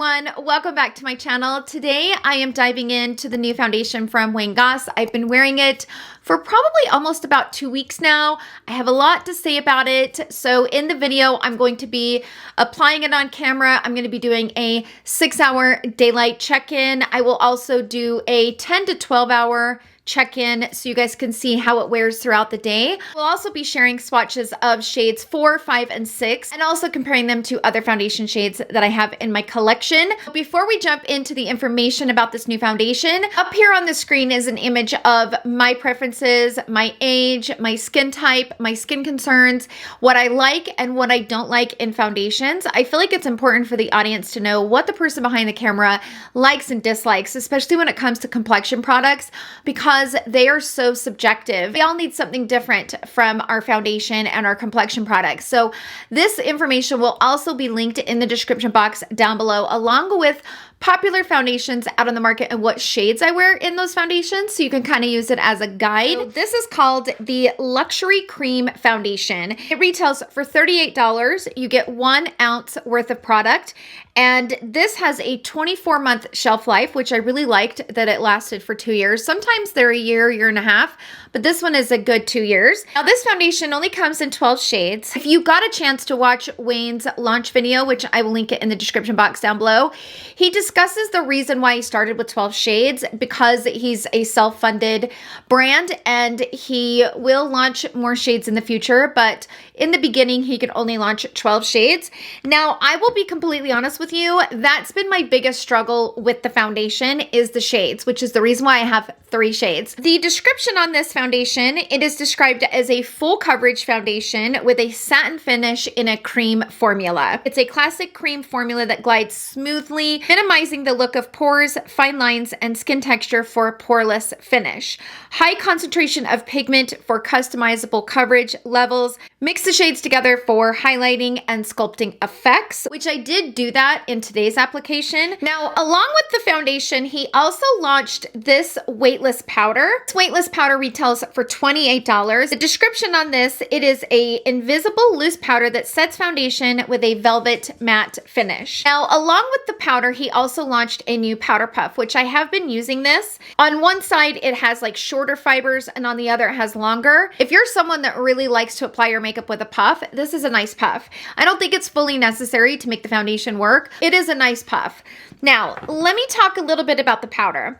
everyone, welcome back to my channel. Today I am diving into the new foundation from Goss. I've been wearing it for probably almost about 2 weeks now. I have a lot to say about it. So in the video, I'm going to be applying it on camera. I'm going to be doing a 6-hour daylight check-in. I will also do a 10 to 12 hour check-in so you guys can see how it wears throughout the day. We'll also be sharing swatches of shades 4, 5, and 6, and also comparing them to other foundation shades that I have in my collection. Before we jump into the information about this new foundation, up here on the screen is an image of my preferences, my age, my skin type, my skin concerns, what I like and what I don't like in foundations. I feel like it's important for the audience to know what the person behind the camera likes and dislikes, especially when it comes to complexion products, because they are so subjective. We all need something different from our foundation and our complexion products. So this information will also be linked in the description box down below, along with popular foundations out on the market and what shades I wear in those foundations, so you can kind of use it as a guide. So this is called the Luxury Cream Foundation. It retails for $38. You get 1 ounce worth of product, and this has a 24-month shelf life, which I really liked that it lasted for 2 years. Sometimes they're a year and a half, but this one is a good 2 years. Now this foundation only comes in 12 shades. If you got a chance to watch Wayne's launch video, which I will link it in the description box down below, he discusses the reason why he started with 12 shades, because he's a self-funded brand and he will launch more shades in the future, but in the beginning he could only launch 12 shades. Now I will be completely honest with you, that's been my biggest struggle with the foundation, is the shades, which is the reason why I have 3 shades. The description on this foundation, it is described as a full coverage foundation with a satin finish in a cream formula. It's a classic cream formula that glides smoothly, minimizing the look of pores, fine lines, and skin texture for a poreless finish. High concentration of pigment for customizable coverage levels. Mix the shades together for highlighting and sculpting effects, which I did do that in today's application. Now, along with the foundation, he also launched this Weightless powder. This Weightless powder retails for $28. The description on this, it is a invisible loose powder that sets foundation with a velvet matte finish. Now, along with the powder, he also launched a new powder puff, which I have been using this. On one side, it has like shorter fibers, and on the other, it has longer. If you're someone that really likes to apply your makeup with a puff, this is a nice puff. I don't think it's fully necessary to make the foundation work. It is a nice puff. Now, let me talk a little bit about the powder.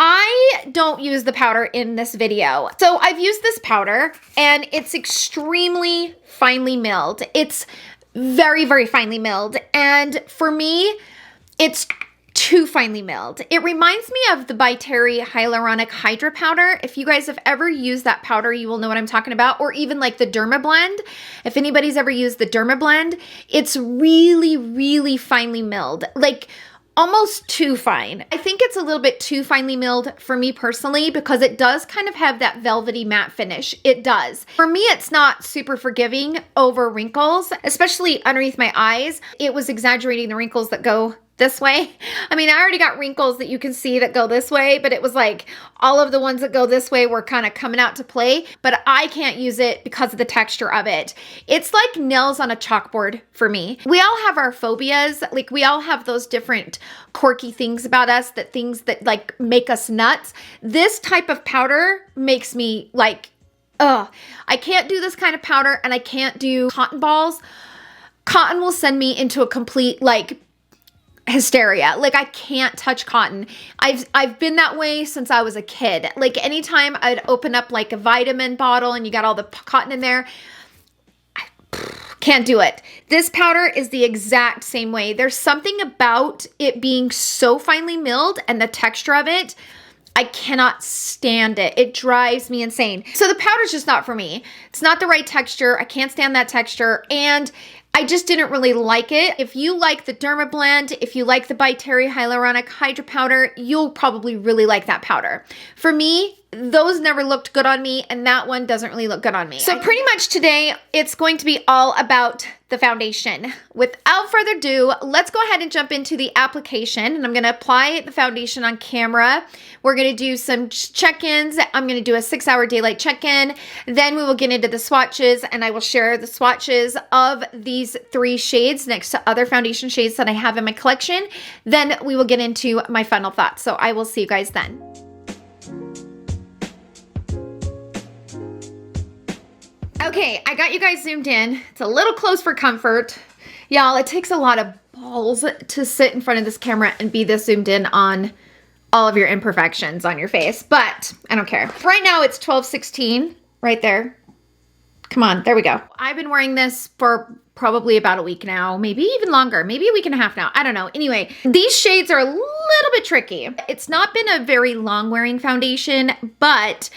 I don't use the powder in this video. So I've used this powder and it's extremely finely milled. It's very, very finely milled. And for me, it's too finely milled. It reminds me of the By Terry Hyaluronic Hydra powder. If you guys have ever used that powder, you will know what I'm talking about. Or even like the Derma Blend. If anybody's ever used the Derma Blend, it's really, really finely milled. Like almost too fine. I think it's a little bit too finely milled for me personally, because it does kind of have that velvety matte finish. It does. For me, it's not super forgiving over wrinkles, especially underneath my eyes. It was exaggerating the wrinkles that go this way. I mean, I already got wrinkles that you can see that go this way, but it was like all of the ones that go this way were kind of coming out to play, but I can't use it because of the texture of it. It's like nails on a chalkboard for me. We all have our phobias. Like we all have those different quirky things about us, that things that like make us nuts. This type of powder makes me like, ugh, I can't do this kind of powder, and I can't do cotton balls. Cotton will send me into a complete like hysteria. Like I can't touch cotton. I've been that way since I was a kid. Like anytime I'd open up like a vitamin bottle and you got all the cotton in there, I can't do it. This powder is the exact same way. There's something about it being so finely milled and the texture of it, I cannot stand it. It drives me insane. So the powder's just not for me. It's not the right texture. I can't stand that texture, and I just didn't really like it. If you like the Derma Blend, if you like the By Terry Hyaluronic Hydra powder, you'll probably really like that powder. For me, those never looked good on me, and that one doesn't really look good on me. So pretty much today, it's going to be all about the foundation. Without further ado, let's go ahead and jump into the application, and I'm gonna apply the foundation on camera. We're gonna do some check-ins. I'm gonna do a 6-hour daylight check-in. Then we will get into the swatches, and I will share the swatches of these 3 shades next to other foundation shades that I have in my collection. Then we will get into my final thoughts. So I will see you guys then. Okay, I got you guys zoomed in. It's a little close for comfort. Y'all, it takes a lot of balls to sit in front of this camera and be this zoomed in on all of your imperfections on your face, but I don't care. Right now it's 12:16 right there. Come on, there we go. I've been wearing this for probably about a week now, maybe even longer, maybe a week and a half now. I don't know. Anyway, these shades are a little bit tricky. It's not been a very long wearing foundation, but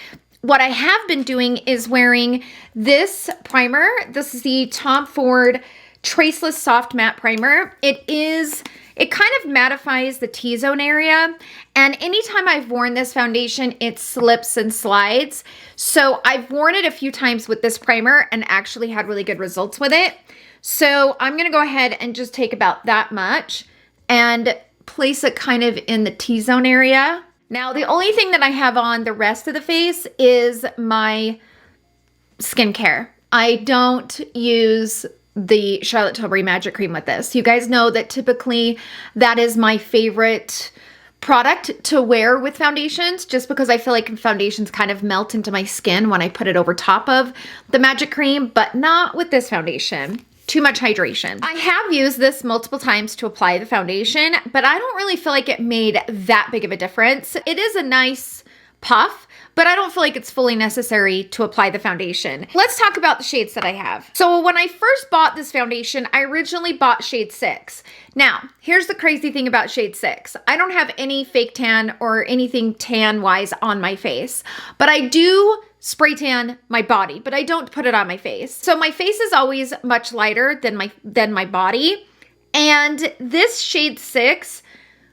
what I have been doing is wearing this primer. This is the Tom Ford Traceless Soft Matte Primer. It kind of mattifies the T-zone area, and anytime I've worn this foundation, it slips and slides. So I've worn it a few times with this primer and actually had really good results with it. So I'm gonna go ahead and just take about that much and place it kind of in the T-zone area. Now, the only thing that I have on the rest of the face is my skincare. I don't use the Charlotte Tilbury Magic Cream with this. You guys know that typically that is my favorite product to wear with foundations, just because I feel like foundations kind of melt into my skin when I put it over top of the Magic Cream, but not with this foundation. Too much hydration. I have used this multiple times to apply the foundation, but I don't really feel like it made that big of a difference. It is a nice puff, but I don't feel like it's fully necessary to apply the foundation. Let's talk about the shades that I have. So when I first bought this foundation, I originally bought shade 6. Now, here's the crazy thing about shade 6. I don't have any fake tan or anything tan-wise on my face, but I do spray tan my body, but I don't put it on my face. So my face is always much lighter than my body. And this shade 6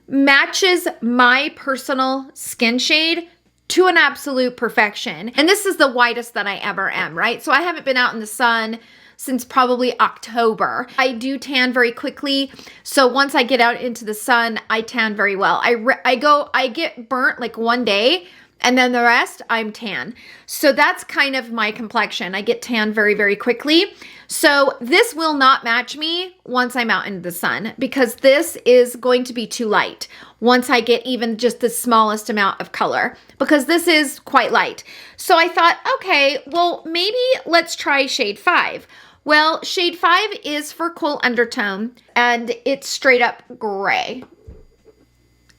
matches my personal skin shade to an absolute perfection. And this is the whitest that I ever am, right? So I haven't been out in the sun since probably October. I do tan very quickly. So once I get out into the sun, I tan very well. I get burnt like one day, and then the rest, I'm tan. So that's kind of my complexion. I get tan very, very quickly. So this will not match me once I'm out into the sun, because this is going to be too light once I get even just the smallest amount of color, because this is quite light. So I thought, okay, well, maybe let's try shade 5. Well, shade 5 is for Golden Undertone, and it's straight up gray.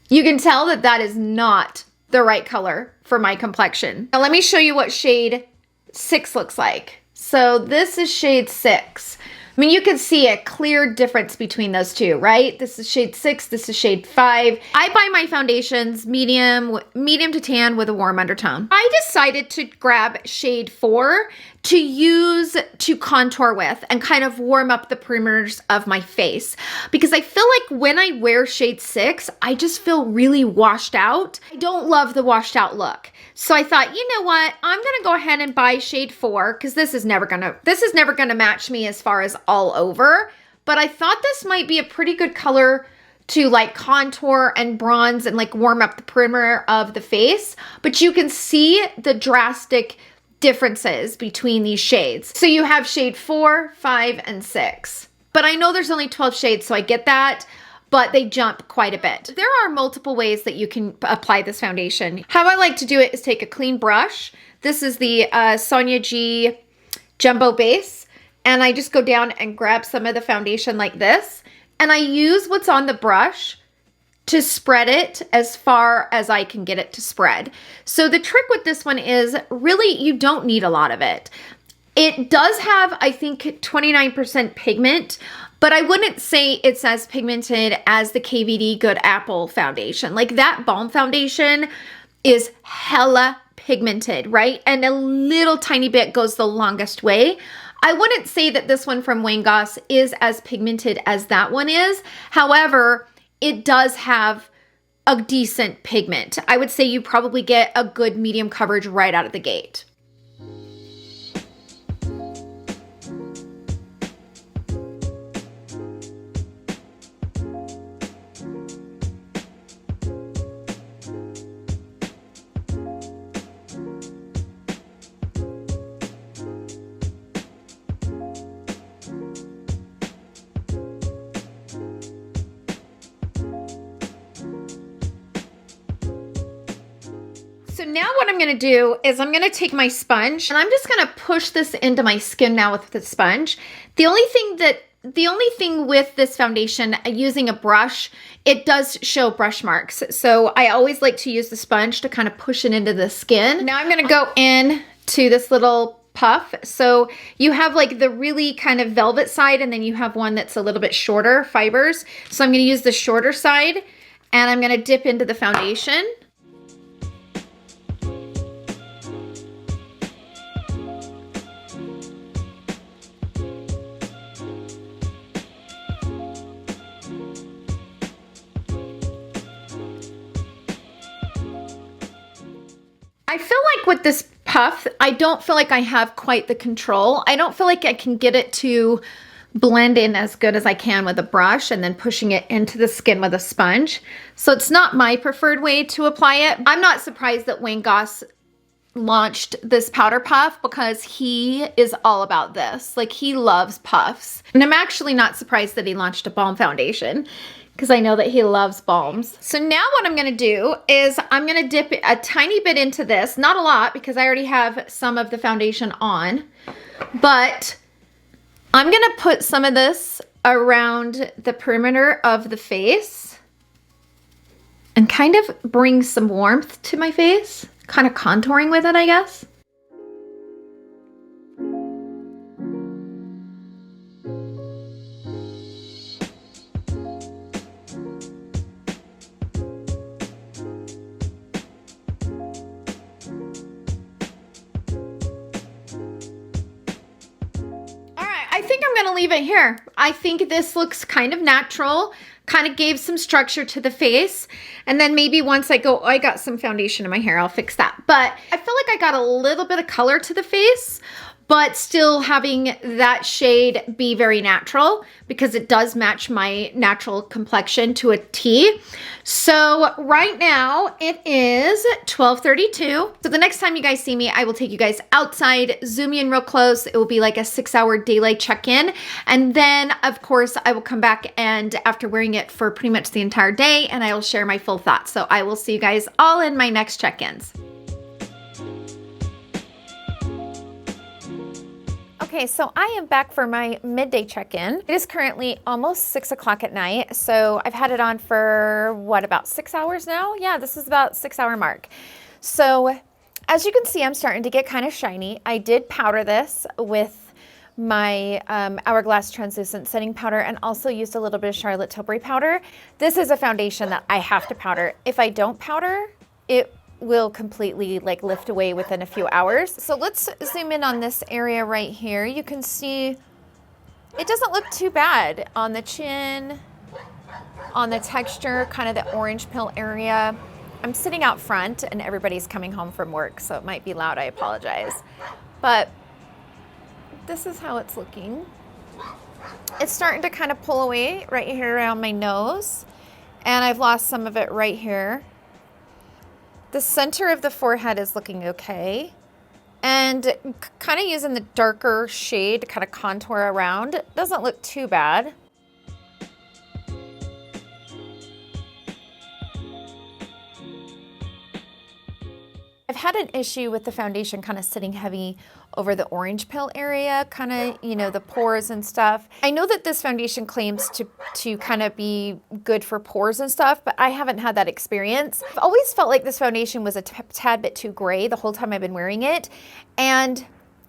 You can tell that that is not the right color for my complexion. Now let me show you what shade 6 looks like. So this is shade 6. I mean, you can see a clear difference between those two, right? This is shade 6, this is shade 5. I buy my foundations medium to tan with a warm undertone. I decided to grab shade 4 to use to contour with and kind of warm up the perimeters of my face, because I feel like when I wear shade 6, I just feel really washed out. I don't love the washed out look. So I thought, you know what? I'm gonna go ahead and buy shade 4, because this is never gonna match me as far as all over. But I thought this might be a pretty good color to like contour and bronze and like warm up the perimeter of the face. But you can see the drastic differences between these shades. So you have shade 4, 5, and 6. But I know there's only 12 shades, so I get that, but they jump quite a bit. There are multiple ways that you can apply this foundation. How I like to do it is take a clean brush. This is the Sonia G Jumbo Base, and I just go down and grab some of the foundation like this, and I use what's on the brush to spread it as far as I can get it to spread. So the trick with this one is really you don't need a lot of it. It does have, I think, 29% pigment, but I wouldn't say it's as pigmented as the KVD Good Apple foundation. Like that balm foundation is hella pigmented, right? And a little tiny bit goes the longest way. I wouldn't say that this one from Goss is as pigmented as that one is. However, it does have a decent pigment. I would say you probably get a good medium coverage right out of the gate. So now what I'm going to do is I'm going to take my sponge and I'm just going to push this into my skin now with the sponge. The only thing with this foundation, using a brush, it does show brush marks. So I always like to use the sponge to kind of push it into the skin. Now I'm going to go in to this little puff. So you have like the really kind of velvet side, and then you have one that's a little bit shorter fibers. So I'm going to use the shorter side and I'm going to dip into the foundation. I feel like with this puff, I don't feel like I have quite the control. I don't feel like I can get it to blend in as good as I can with a brush and then pushing it into the skin with a sponge. So it's not my preferred way to apply it. I'm not surprised that Wayne Goss launched this powder puff because he is all about this. Like, he loves puffs. And I'm actually not surprised that he launched a balm foundation, because I know that he loves balms. So now what I'm gonna do is I'm gonna dip a tiny bit into this, not a lot because I already have some of the foundation on, but I'm gonna put some of this around the perimeter of the face and kind of bring some warmth to my face, kind of contouring with it, I guess. I think I'm gonna leave it here. I think this looks kind of natural, kind of gave some structure to the face. And then maybe once I go, oh, I got some foundation in my hair, I'll fix that. But I feel like I got a little bit of color to the face, but still having that shade be very natural because it does match my natural complexion to a T. So right now it is 12:32. So the next time you guys see me, I will take you guys outside, zoom you in real close. It will be like a 6-hour daylight check-in. And then of course I will come back, and after wearing it for pretty much the entire day, and I will share my full thoughts. So I will see you guys all in my next check-ins. Okay, so I am back for my midday check-in. It is currently almost 6 o'clock at night, so I've had it on for, what, about 6 hours now? Yeah, this is about 6-hour mark. So as you can see, I'm starting to get kind of shiny. I did powder this with my Hourglass Translucent Setting Powder and also used a little bit of Charlotte Tilbury powder. This is a foundation that I have to powder. If I don't powder, it will completely like lift away within a few hours. So let's zoom in on this area right here. You can see it doesn't look too bad on the chin, on the texture, kind of the orange peel area. I'm sitting out front and everybody's coming home from work, so it might be loud, I apologize. But this is how it's looking. It's starting to kind of pull away right here around my nose, and I've lost some of it right here. The center of the forehead is looking okay. And kind of using the darker shade to kind of contour around. It doesn't look too bad. I've had an issue with the foundation kind of sitting heavy over the orange peel area, kind of, you know, the pores and stuff. I know that this foundation claims to kind of be good for pores and stuff, but I haven't had that experience. I've always felt like this foundation was a tad bit too gray the whole time I've been wearing it. And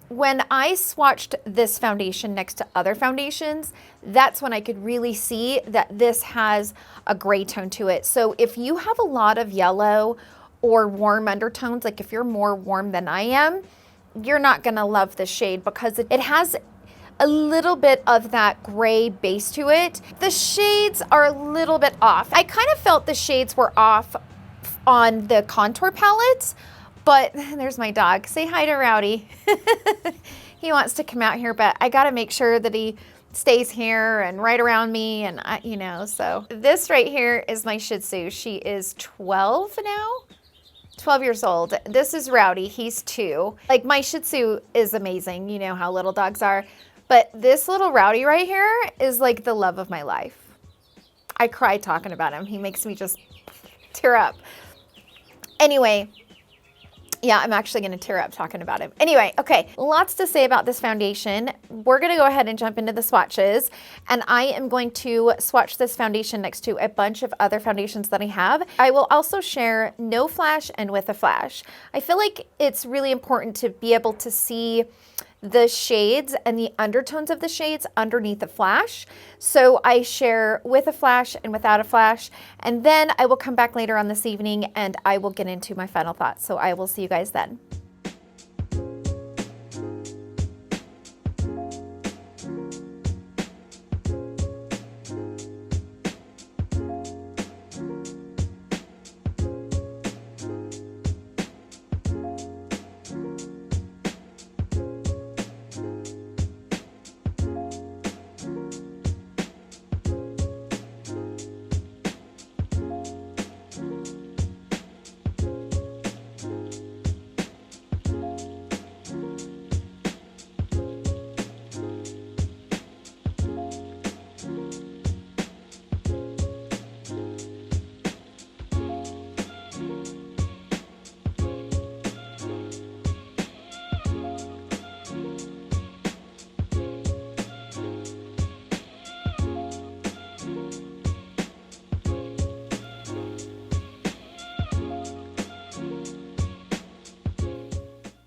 when I swatched this foundation next to other foundations, that's when I could really see that this has a gray tone to it. So if you have a lot of yellow or warm undertones, like if you're more warm than I am, you're not gonna love this shade because it has a little bit of that gray base to it. The shades are a little bit off. I kind of felt the shades were off on the contour palettes, but there's my dog. Say hi to Rowdy. He wants to come out here, but I got to make sure that he stays here and right around me, and you know, so this right here is my Shih Tzu. She is 12 now. 12 years old. This is Rowdy. He's 2. Like, my Shih Tzu is amazing. You know how little dogs are. But this little Rowdy right here is like the love of my life. I cry talking about him. He makes me just tear up. Anyway, yeah, I'm actually going to tear up talking about him. Anyway, okay, lots to say about this foundation. We're going to go ahead and jump into the swatches, and I am going to swatch this foundation next to a bunch of other foundations that I have. I will also share no flash and with a flash. I feel like it's really important to be able to see the shades and the undertones of the shades underneath the flash. So I share with a flash and without a flash, and then I will come back later on this evening and I will get into my final thoughts. So I will see you guys then.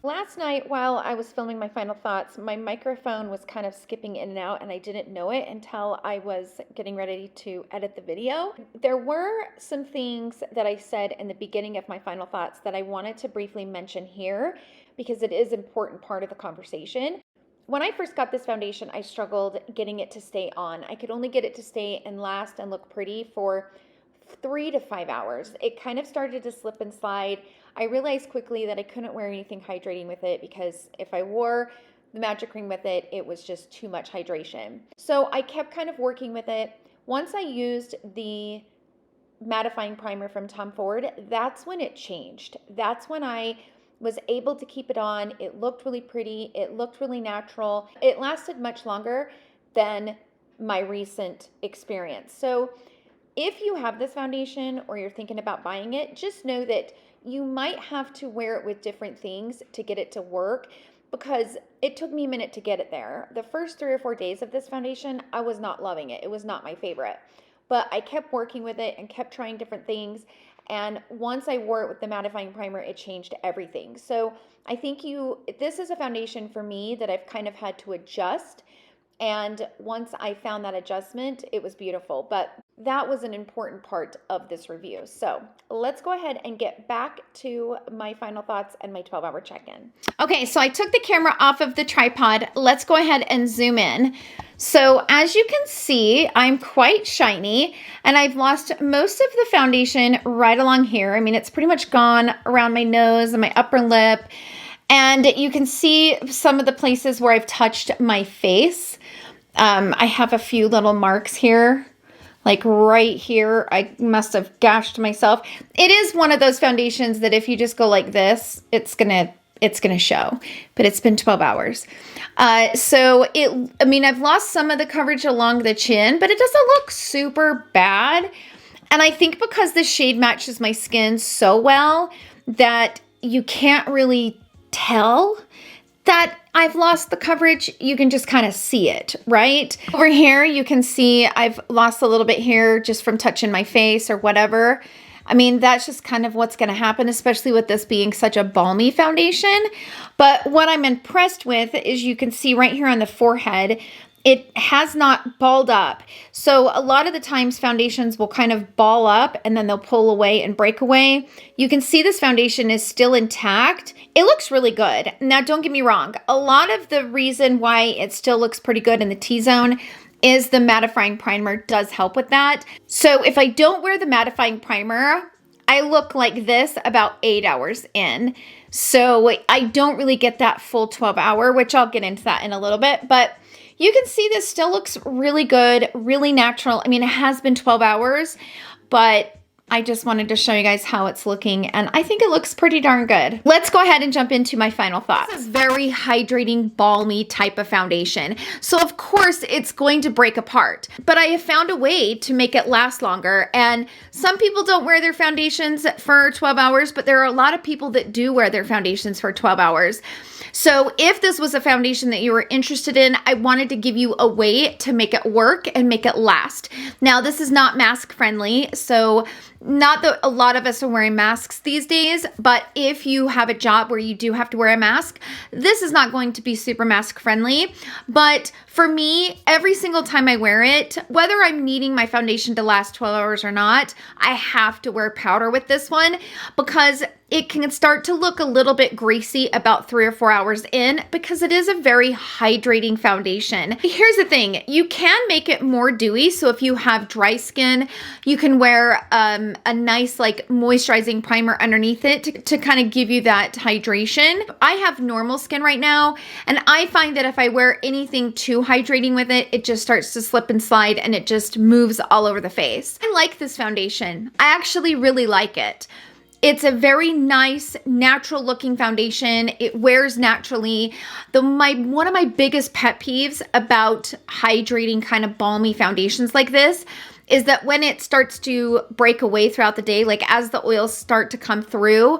Last night, while I was filming my final thoughts, my microphone was kind of skipping in and out, and I didn't know it until I was getting ready to edit the video. There were some things that I said in the beginning of my final thoughts that I wanted to briefly mention here because it is an important part of the conversation. When I first got this foundation, I struggled getting it to stay on. I could only get it to stay and last and look pretty for 3 to 5 hours. It kind of started to slip and slide. I realized quickly that I couldn't wear anything hydrating with it because if I wore the magic cream with it, it was just too much hydration. So I kept kind of working with it. Once I used the mattifying primer from Tom Ford, that's when it changed. That's when I was able to keep it on. It looked really pretty. It looked really natural. It lasted much longer than my recent experience. So if you have this foundation or you're thinking about buying it, just know that you might have to wear it with different things to get it to work because it took me a minute to get it there. The first 3 or 4 days of this foundation, I was not loving it. It was not my favorite, but I kept working with it and kept trying different things. And once I wore it with the mattifying primer, it changed everything. So I think this is a foundation for me that I've kind of had to adjust. And once I found that adjustment, it was beautiful. But that was an important part of this review. So let's go ahead and get back to my final thoughts and my 12-hour check-in. Okay, so I took the camera off of the tripod. Let's go ahead and zoom in. So as you can see, I'm quite shiny and I've lost most of the foundation right along here. I mean, it's pretty much gone around my nose and my upper lip. And you can see some of the places where I've touched my face. I have a few little marks here, like right here. I must have gashed myself. It is one of those foundations that if you just go like this, it's gonna show, but it's been 12 hours. I mean, I've lost some of the coverage along the chin, but it doesn't look super bad. And I think because the shade matches my skin so well that you can't really tell that I've lost the coverage. You can just kind of see it, right? Over here, you can see I've lost a little bit here just from touching my face or whatever. I mean, that's just kind of what's going to happen, especially with this being such a balmy foundation. But what I'm impressed with is you can see right here on the forehead, it has not balled up. So a lot of the times foundations will kind of ball up and then they'll pull away and break away. You can see this foundation is still intact. It looks really good. Now, don't get me wrong. A lot of the reason why it still looks pretty good in the T-zone is the mattifying primer does help with that. So if I don't wear the mattifying primer, I look like this about 8 hours in. So I don't really get that full 12-hour, which I'll get into that in a little bit. But you can see this still looks really good, really natural. I mean, it has been 12 hours, but I just wanted to show you guys how it's looking, and I think it looks pretty darn good. Let's go ahead and jump into my final thoughts. This is very hydrating, balmy type of foundation. So of course it's going to break apart, but I have found a way to make it last longer. And some people don't wear their foundations for 12 hours, but there are a lot of people that do wear their foundations for 12 hours. So if this was a foundation that you were interested in, I wanted to give you a way to make it work and make it last. Now, this is not mask friendly, so not that a lot of us are wearing masks these days, but if you have a job where you do have to wear a mask, this is not going to be super mask friendly. But for me, every single time I wear it, whether I'm needing my foundation to last 12 hours or not, I have to wear powder with this one because it can start to look a little bit greasy about 3 or 4 hours in because it is a very hydrating foundation. Here's the thing, you can make it more dewy. So if you have dry skin, you can wear a nice like moisturizing primer underneath it to kind of give you that hydration. I have normal skin right now, and I find that if I wear anything too hydrating with it, it just starts to slip and slide and it just moves all over the face. I like this foundation. I actually really like it. It's a very nice, natural looking foundation. It wears naturally. One of my biggest pet peeves about hydrating kind of balmy foundations like this is that when it starts to break away throughout the day, like as the oils start to come through,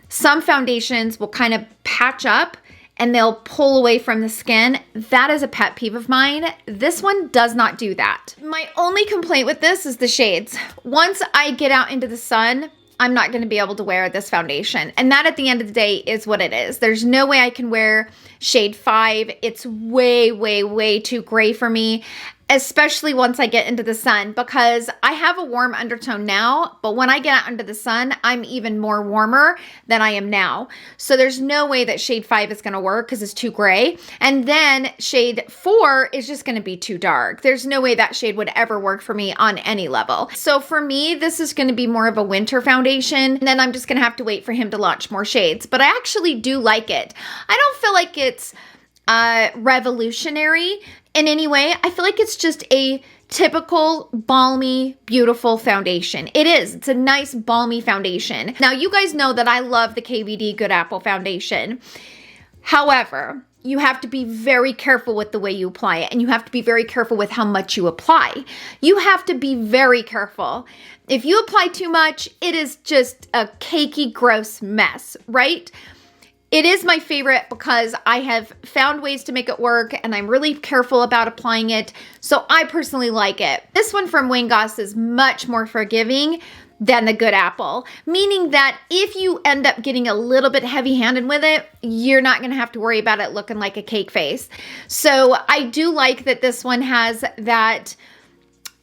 some foundations will kind of patch up and they'll pull away from the skin. That is a pet peeve of mine. This one does not do that. My only complaint with this is the shades. Once I get out into the sun, I'm not going to be able to wear this foundation. And that at the end of the day is what it is. There's no way I can wear shade 5. It's way, way, way too gray for me, especially once I get into the sun, because I have a warm undertone now, but when I get out into the sun, I'm even more warmer than I am now. So there's no way that shade 5 is going to work because it's too gray. And then shade 4 is just going to be too dark. There's no way that shade would ever work for me on any level. So for me, this is going to be more of a winter foundation. And then I'm just going to have to wait for him to launch more shades. But I actually do like it. I don't feel like it's revolutionary in any way. I feel like it's just a typical balmy, beautiful foundation. It is. It's a nice balmy foundation. Now, you guys know that I love the KVD Good Apple foundation. However, you have to be very careful with the way you apply it, and you have to be very careful with how much you apply. You have to be very careful. If you apply too much, it is just a cakey, gross mess, right? It is my favorite because I have found ways to make it work and I'm really careful about applying it. So I personally like it. This one from Goss is much more forgiving than the Good Apple, meaning that if you end up getting a little bit heavy-handed with it, you're not going to have to worry about it looking like a cake face. So I do like that this one has that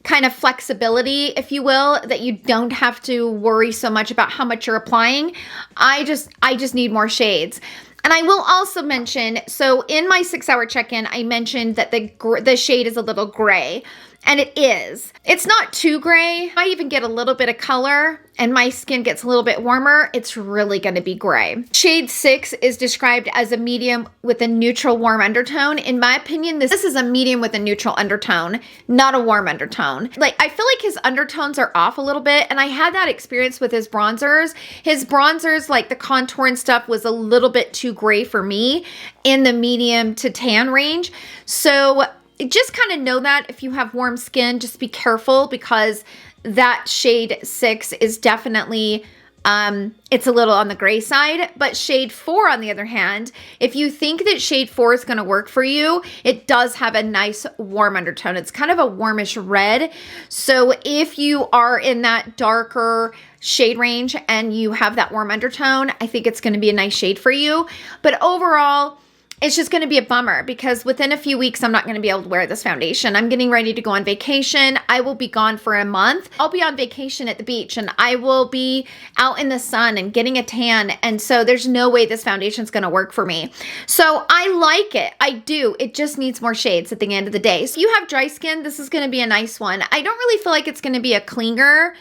kind of flexibility, if you will, that you don't have to worry so much about how much you're applying. I just need more shades. And I will also mention, so in my 6-hour check-in, I mentioned that the shade is a little gray. And it is. It's not too gray. I even get a little bit of color and my skin gets a little bit warmer. It's really going to be gray. Shade 6 is described as a medium with a neutral warm undertone. In my opinion, this is a medium with a neutral undertone, not a warm undertone. Like, I feel like his undertones are off a little bit, and I had that experience with his bronzers. His bronzers, like the contour and stuff, was a little bit too gray for me in the medium to tan range. So just kind of know that if you have warm skin, just be careful because that shade 6 is definitely, it's a little on the gray side. But shade 4, on the other hand, if you think that shade 4 is going to work for you, it does have a nice warm undertone. It's kind of a warmish red. So if you are in that darker shade range and you have that warm undertone, I think it's going to be a nice shade for you. But overall, it's just going to be a bummer because within a few weeks, I'm not going to be able to wear this foundation. I'm getting ready to go on vacation. I will be gone for a month. I'll be on vacation at the beach and I will be out in the sun and getting a tan. And so there's no way this foundation is going to work for me. So I like it. I do. It just needs more shades at the end of the day. So you have dry skin, this is going to be a nice one. I don't really feel like it's going to be a clinger.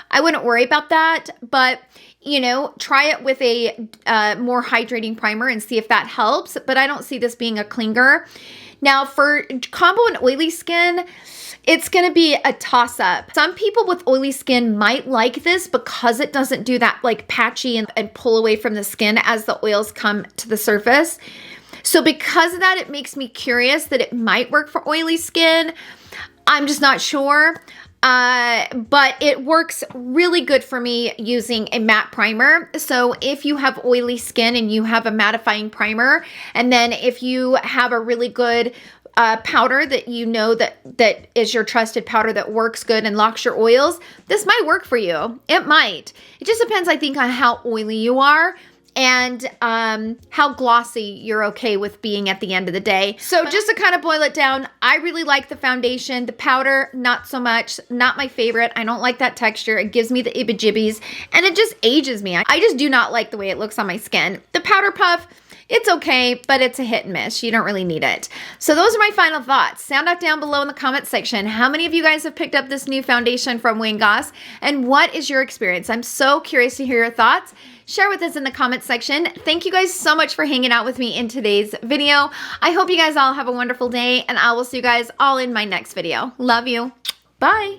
I wouldn't worry about that, but you know, try it with a more hydrating primer and see if that helps, but I don't see this being a clinger. Now for combo and oily skin, it's going to be a toss-up. Some people with oily skin might like this because it doesn't do that like patchy and pull away from the skin as the oils come to the surface. So because of that, it makes me curious that it might work for oily skin. I'm just not sure. But it works really good for me using a matte primer. So if you have oily skin and you have a mattifying primer, and then if you have a really good powder that you know that is your trusted powder that works good and locks your oils, this might work for you. It might. It just depends, I think, on how oily you are and how glossy you're okay with being at the end of the day. So just to kind of boil it down, I really like the foundation. The powder, not so much. Not my favorite. I don't like that texture. It gives me the ibba-jibbies and it just ages me. I just do not like the way it looks on my skin. The powder puff, it's okay, but it's a hit and miss. You don't really need it. So those are my final thoughts. Sound out down below in the comment section. How many of you guys have picked up this new foundation from Goss? And what is your experience? I'm so curious to hear your thoughts. Share with us in the comment section. Thank you guys so much for hanging out with me in today's video. I hope you guys all have a wonderful day, and I will see you guys all in my next video. Love you. Bye.